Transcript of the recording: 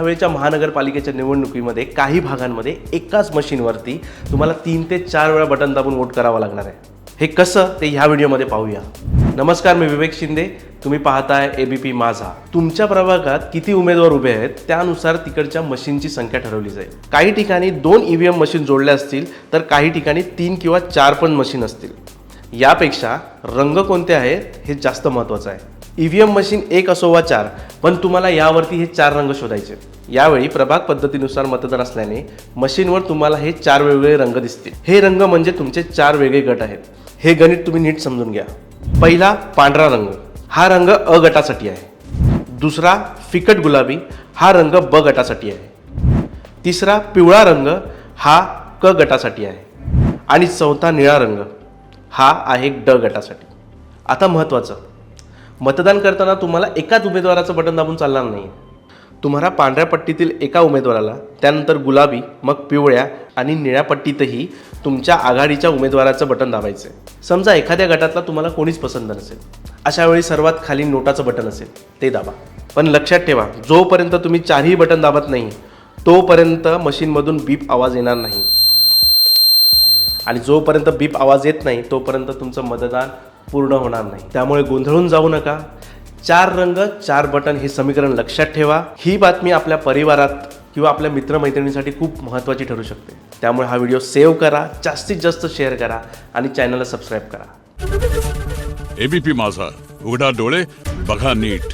ह्यावेळेच्या महानगरपालिकेच्या निवडणुकीमध्ये काही भागांमध्ये एकाच मशीनवरती तुम्हाला 3 ते 4 वेळा बटन दाबून वोट करावं लागणार आहे। हे कसं ते ह्या व्हिडिओमध्ये पाहूया। नमस्कार, मी विवेक शिंदे, तुम्ही पाहताय एबीपी माझा। तुमच्या प्रभागात किती उमेदवार उभे आहेत त्यानुसार तिकडच्या मशीनची संख्या ठरवली जाईल। काही ठिकाणी 2 ईव्हीएम मशीन जोडल्या असतील तर काही ठिकाणी 3 किंवा 4 पण मशीन असतील। यापेक्षा रंग कोणते आहेत हे जास्त महत्त्वाचं आहे। ईव्हीएम मशीन 1 असो वा 4, पण तुम्हाला यावरती हे 4 रंग शोधायचे। यावेळी प्रभाग पद्धतीनुसार मतदान असल्याने मशीनवर तुम्हाला हे 4 वेगवेगळे रंग दिसतील। हे रंग म्हणजे तुमचे 4 वेगळे गट आहेत। हे गणित तुम्ही नीट समजून घ्या। पहिला पांढरा रंग, हा रंग अ गटासाठी आहे। दुसरा फिकट गुलाबी, हा रंग ब गटासाठी आहे। तिसरा पिवळा रंग, हा क गटासाठी आहे। आणि चौथा निळा रंग, हा आहे ड गटासाठी। आता महत्त्वाचं, मतदान करताना तुम्हाला एकाच उमेदवाराचं बटन दाबून चालणार नाही। तुम्हाला पांढऱ्या पट्टीतील एका उमेदवाराला, त्यानंतर गुलाबी, मग पिवळ्या आणि निळ्या पट्टीतही तुमच्या आघाडीच्या उमेदवाराचं बटन दाबायचं आहे। समजा एखाद्या गटातला तुम्हाला कोणीच पसंत नसेल, अशा वेळी सर्वात खाली नोटाचं बटन असेल ते दाबा। पण लक्षात ठेवा, जोपर्यंत तुम्ही 4ही बटन दाबत नाही तोपर्यंत मशीनमधून बीप आवाज येणार नाही, आणि जोपर्यंत बीप आवाज येत नाही तोपर्यंत तुमचं मतदान पूर्ण होणार नाही। त्यामुळे गोंधळून जाऊ नका। 4 रंग 4 बटन हे समीकरण लक्षात ठेवा। ही बातमी आपल्या परिवारात किंवा आपल्या मित्रमैत्रिणींसाठी खूप महत्त्वाची ठरू शकते। त्यामुळे हा व्हिडिओ सेव्ह करा, जास्तीत जास्त शेअर करा आणि चॅनलला सबस्क्राईब करा। एबीपी माझा, उघडा डोळे बघा नीट।